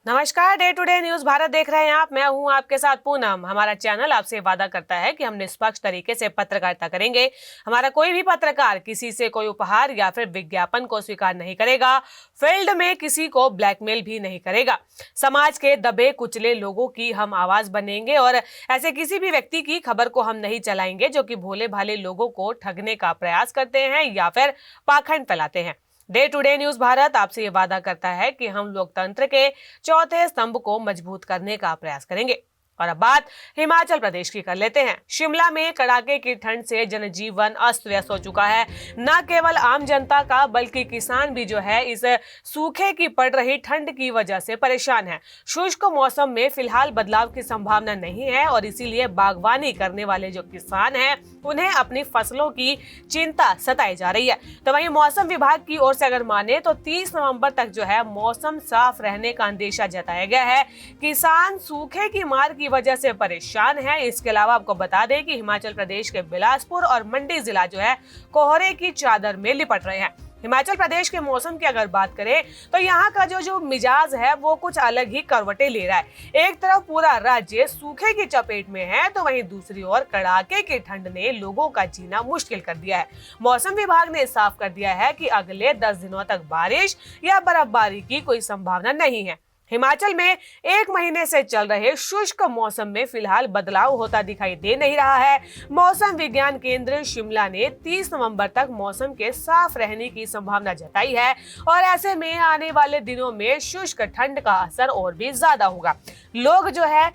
नमस्कार, day to day news Bharat देख रहे हैं आप। मैं हूं आपके साथ पूनम। हमारा चैनल आपसे वादा करता है कि हम निष्पक्ष तरीके से पत्रकारिता करेंगे। हमारा कोई भी पत्रकार किसी से कोई उपहार या फिर विज्ञापन को स्वीकार नहीं करेगा। फील्ड में किसी को ब्लैकमेल भी नहीं करेगा। समाज के दबे कुचले लोगों की हम आवाज बनेंगे और ऐसे किसी भी व्यक्ति की खबर को हम नहीं चलाएंगे जो कि भोले भाले लोगों को ठगने का प्रयास करते हैं या फिर पाखंड फैलाते हैं। Day to day news Bharat आपसे ये वादा करता है कि हम लोकतंत्र के चौथे स्तंभ को मजबूत करने का प्रयास करेंगे। और अब बात हिमाचल प्रदेश की कर लेते हैं। शिमला में कड़ाके की ठंड से जनजीवन अस्त व्यस्त हो चुका है। न केवल आम जनता का बल्कि किसान भी जो है इस सूखे की पड़ रही ठंड की वजह से परेशान है। शुष्क मौसम में फिलहाल बदलाव की संभावना नहीं है और इसीलिए बागवानी करने वाले जो किसान हैं उन्हें अपनी फसलों की चिंता सताई जा रही है। तो वहीं मौसम विभाग की ओर से अगर माने तो 30 नवंबर तक जो है मौसम साफ रहने का अंदेशा जताया गया है। किसान सूखे की मार की वजह से परेशान है। इसके अलावा आपको बता दें कि हिमाचल प्रदेश के बिलासपुर और मंडी जिला जो है कोहरे की चादर में लिपट रहे हैं। हिमाचल प्रदेश के मौसम की अगर बात करें तो यहाँ का जो मिजाज है वो कुछ अलग ही करवटें ले रहा है। एक तरफ पूरा राज्य सूखे की चपेट में है तो वहीं दूसरी ओर कड़ाके की ठंड ने लोगों का जीना मुश्किल कर दिया है। मौसम विभाग ने साफ कर दिया है कि अगले 10 दिनों तक बारिश या बर्फबारी की कोई संभावना नहीं है। हिमाचल में 1 महीने से चल रहे शुष्क मौसम में फिलहाल बदलाव होता दिखाई दे नहीं रहा है। मौसम विज्ञान केंद्र शिमला ने 30 नवंबर तक मौसम के साफ रहने की संभावना जताई है और ऐसे में आने वाले दिनों में शुष्क ठंड का असर और भी ज्यादा होगा। लोग जो है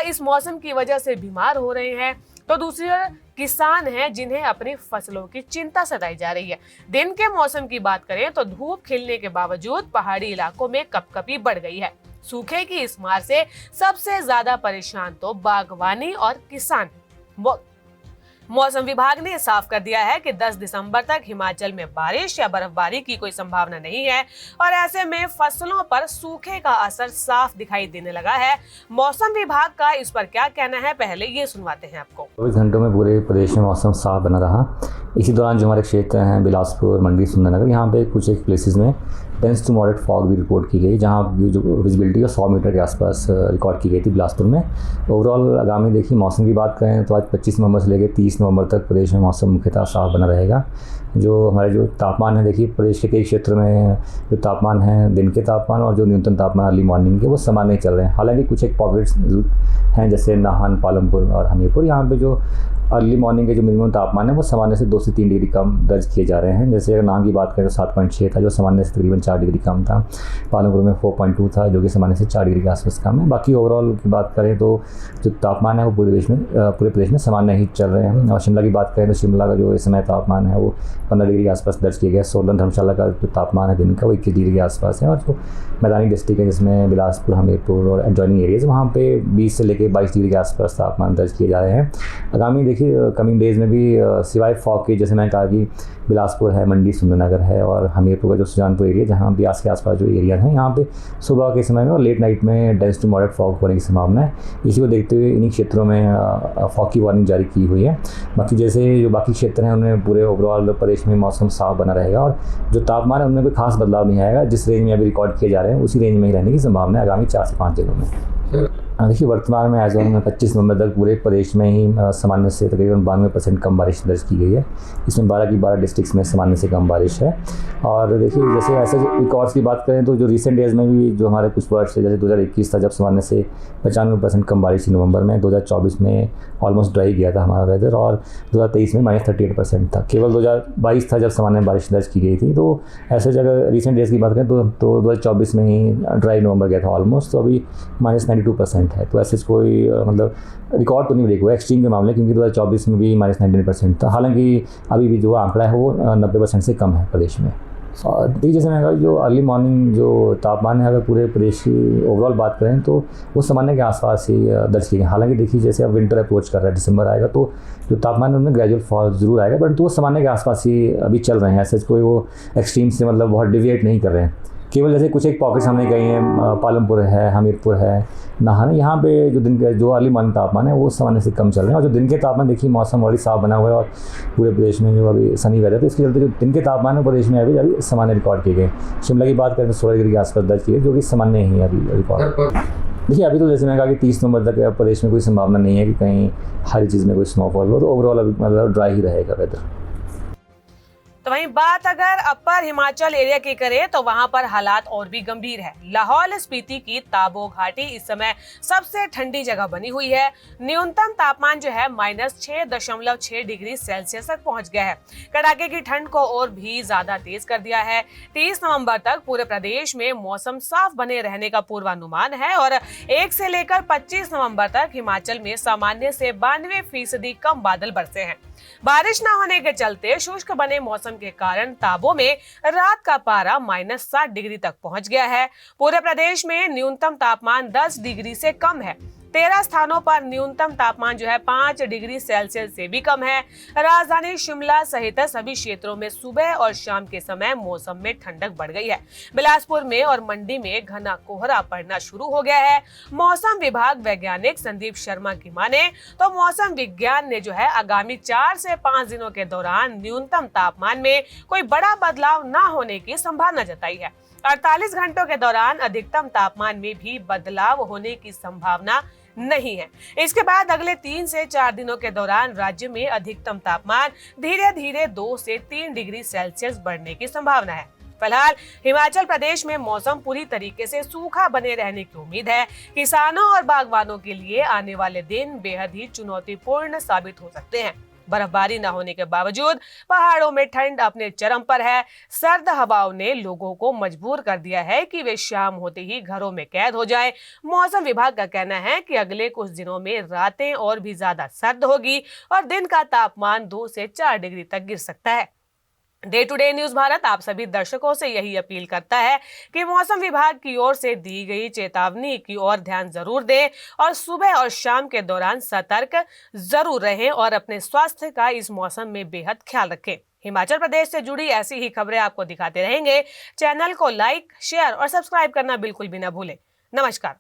इस मौसम की वजह से बीमार हो रहे हैं तो दूसरी ओर किसान हैं जिन्हें अपनी फसलों की चिंता सताई जा रही है। दिन के मौसम की बात करें तो धूप खिलने के बावजूद पहाड़ी इलाकों में कपकपी बढ़ गई है। सूखे की इस मार से सबसे ज्यादा परेशान तो बागवानी और किसान। मौसम विभाग ने साफ कर दिया है कि 10 दिसंबर तक हिमाचल में बारिश या बर्फबारी की कोई संभावना नहीं है और ऐसे में फसलों पर सूखे का असर साफ दिखाई देने लगा है। मौसम विभाग का इस पर क्या कहना है, पहले ये सुनवाते हैं आपको। 24 घंटों में पूरे प्रदेश में मौसम साफ बना रहा। इसी दौरान जो हमारे क्षेत्र हैं बिलासपुर, मंडी, सुंदरनगर, यहाँ पे कुछ एक प्लेसेस में डेंस टू मॉडरेट फॉग भी रिपोर्ट की गई, जहाँ जो विजिबिलिटी 100 मीटर के आसपास रिकॉर्ड की गई थी बिलासपुर में। ओवरऑल आगामी देखिए मौसम की बात करें तो आज 25 नवंबर से लेकर 30 नवंबर तक प्रदेश में मौसम मुख्यतः साफ बना रहेगा। जो हमारे जो तापमान है, देखिए प्रदेश के कई क्षेत्र में जो तापमान है, दिन के तापमान और जो न्यूनतम तापमान अर्ली मॉर्निंग के, वो समान नहीं चल रहे हैं। हालांकि कुछ एक पॉकेट्स हैं जैसे नाहन, पालमपुर और हमीरपुर, यहाँ पे जो अर्ली मॉर्निंग के जो मिनिमम तापमान है वो सामान्य से 2 से 3 डिग्री कम दर्ज किए जा रहे हैं। जैसे अगर नाहन की बात करें तो 7.6 था जो सामान्य से तकरीबन 4 डिग्री कम था। पालमपुर में 4.2 था जो कि सामान्य से 4 डिग्री के आसपास कम है। बाकी ओवरऑल की बात करें तो जो तापमान है वो पूरे प्रदेश में सामान्य ही चल रहे हैं। और शिमला की बात करें तो शिमला का जो इस समय तापमान है वो 15 डिग्री के आसपास दर्ज किया गया। सोलन धर्मशाला का जो तापमान है दिन का वो 21 डिग्री के आसपास है। और जो मैदानी डिस्ट्रिक्ट है जिसमें बिलासपुर, हमीरपुर और एडजॉइनिंग एरियाज, वहाँ पे 20 से लेकर 22 डिग्री के आसपास तापमान दर्ज किए जा रहे हैं। आगामी देखिए कमिंग डेज में भी सिवाय फॉग के, जैसे मैंने कहा कि बिलासपुर है, मंडी, सुंदरनगर है और हमीरपुर का जो सुजानपुर एरिया, जहाँ ब्यास के आसपास जो एरिया है, यहाँ पे सुबह के समय में और लेट नाइट में डेंस टू मॉडरेट फॉग होने की संभावना है। इसी को देखते हुए इन्हीं क्षेत्रों में फॉग की वार्निंग जारी की हुई है। बाकी जैसे जो बाकी क्षेत्र हैं उनमें पूरे ओवरऑल प्रदेश में मौसम साफ बना रहेगा और जो तापमान है उनमें कोई खास बदलाव नहीं आएगा। जिस रेंज में अभी रिकॉर्ड किए जा रहे हैं उसी रेंज में ही रहने की संभावना है आगामी 4 से 5 दिनों में। देखिए वर्तमान में एज ऑन में 25 नवंबर तक पूरे प्रदेश में ही सामान्य से तकरीबन 92% कम बारिश दर्ज की गई है। इसमें 12 की 12 डिस्ट्रिक्ट्स में सामान्य से कम बारिश है। और देखिए जैसे ऐसे रिकॉर्ड्स की बात करें तो जो रिसेंट डेज में भी जो हमारे कुछ वर्ष है, जैसे 2021 था जब सामान्य से 95% कम बारिश थी नवंबर में। 2024 में ऑलमोस्ट ड्राई गया था हमारा वेदर और 2023 में -38% था। केवल 2022 था जब सामान्य बारिश दर्ज की गई थी। तो ऐसे जगह रिसेंट डेज की बात करें तो 2024 में ही ड्राई नवंबर गया था ऑलमोस्ट, तो अभी -92% है। तो ऐसे कोई मतलब रिकॉर्ड तो नहीं ब्रेक हुआ एक्सट्रीम के मामले, क्योंकि 2024 में भी -19% था। हालांकि अभी भी जो आंकड़ा है वो 90% से कम है प्रदेश में। और देखिए जैसे मैंने कहा जो अर्ली मॉर्निंग जो तापमान है, अगर पूरे प्रदेश की ओवरऑल बात करें तो वो सामान्य के आसपास ही दर्ज किए गए। हालांकि देखिए जैसे अब विंटर अप्रोच कर रहा है, दिसंबर आएगा तो जो तापमान है उनमें ग्रेजुअल फॉल जरूर आएगा, परंतु वो सामान्य के आसपास ही अभी चल रहे हैं। ऐसे कोई वो एक्सट्रीम से मतलब बहुत डिविएट नहीं कर रहे हैं। केवल जैसे कुछ एक पॉकेट्स हमने कही हैं, पालमपुर है, हमीरपुर है, नाहन, यहाँ पे जो दिन के जो अर्ली मॉर्निंग तापमान है वो सामान्य से कम चल रहे हैं। और जो दिन के तापमान देखिए मौसम ऑलरेडी साफ बना हुआ है और पूरे प्रदेश में जो अभी सनी वेदर है, तो इसके चलते जो दिन के तापमान है प्रदेश में अभी सामान्य रिकॉर्ड किए गए। शिमला की बात करें तो 16 डिग्री के आसपास दर्ज किए, जो कि सामान्य ही अभी रिकॉर्ड। देखिए अभी तो जैसे मैंने कहा कि 30 नवंबर तक प्रदेश में कोई संभावना नहीं है कि कहीं हर चीज़ में कोई स्नोफॉल हो, तो ओवरऑल अभी मतलब ड्राई ही रहेगा वेदर। तो वहीं बात अगर अपर हिमाचल एरिया की करें तो वहां पर हालात और भी गंभीर है। लाहौल स्पीति की ताबो घाटी इस समय सबसे ठंडी जगह बनी हुई है। न्यूनतम तापमान जो है -6.6 डिग्री सेल्सियस तक पहुंच गया है। कड़ाके की ठंड को और भी ज्यादा तेज कर दिया है। 30 नवंबर तक पूरे प्रदेश में मौसम साफ बने रहने का पूर्वानुमान है और 1 से लेकर 25 नवंबर तक हिमाचल में सामान्य से 92% कम बादल बरसे हैं। बारिश न होने के चलते शुष्क बने मौसम के कारण ताबो में रात का पारा -7 डिग्री तक पहुंच गया है। पूरे प्रदेश में न्यूनतम तापमान 10 डिग्री से कम है। 13 स्थानों पर न्यूनतम तापमान जो है 5 डिग्री सेल्सियस से भी कम है। राजधानी शिमला सहित सभी क्षेत्रों में सुबह और शाम के समय मौसम में ठंडक बढ़ गई है। बिलासपुर में और मंडी में घना कोहरा पड़ना शुरू हो गया है। मौसम विभाग वैज्ञानिक संदीप शर्मा की माने तो मौसम विज्ञान ने जो है आगामी 4 से 5 दिनों के दौरान न्यूनतम तापमान में कोई बड़ा बदलाव न होने की संभावना जताई है। 48 घंटों के दौरान अधिकतम तापमान में भी बदलाव होने की संभावना नहीं है। इसके बाद अगले 3 से 4 दिनों के दौरान राज्य में अधिकतम तापमान धीरे धीरे 2 से 3 डिग्री सेल्सियस बढ़ने की संभावना है। फिलहाल हिमाचल प्रदेश में मौसम पूरी तरीके से सूखा बने रहने की उम्मीद है। किसानों और बागवानों के लिए आने वाले दिन बेहद ही चुनौतीपूर्ण साबित हो सकते हैं। बर्फबारी न होने के बावजूद पहाड़ों में ठंड अपने चरम पर है। सर्द हवाओं ने लोगों को मजबूर कर दिया है कि वे शाम होते ही घरों में कैद हो जाएं। मौसम विभाग का कहना है कि अगले कुछ दिनों में रातें और भी ज्यादा सर्द होगी और दिन का तापमान 2 से 4 डिग्री तक गिर सकता है। Day to day news Bharat आप सभी दर्शकों से यही अपील करता है कि मौसम विभाग की ओर से दी गई चेतावनी की ओर ध्यान जरूर दें और सुबह और शाम के दौरान सतर्क जरूर रहें और अपने स्वास्थ्य का इस मौसम में बेहद ख्याल रखें। हिमाचल प्रदेश से जुड़ी ऐसी ही खबरें आपको दिखाते रहेंगे। चैनल को लाइक, शेयर और सब्सक्राइब करना बिल्कुल भी न भूलें। नमस्कार।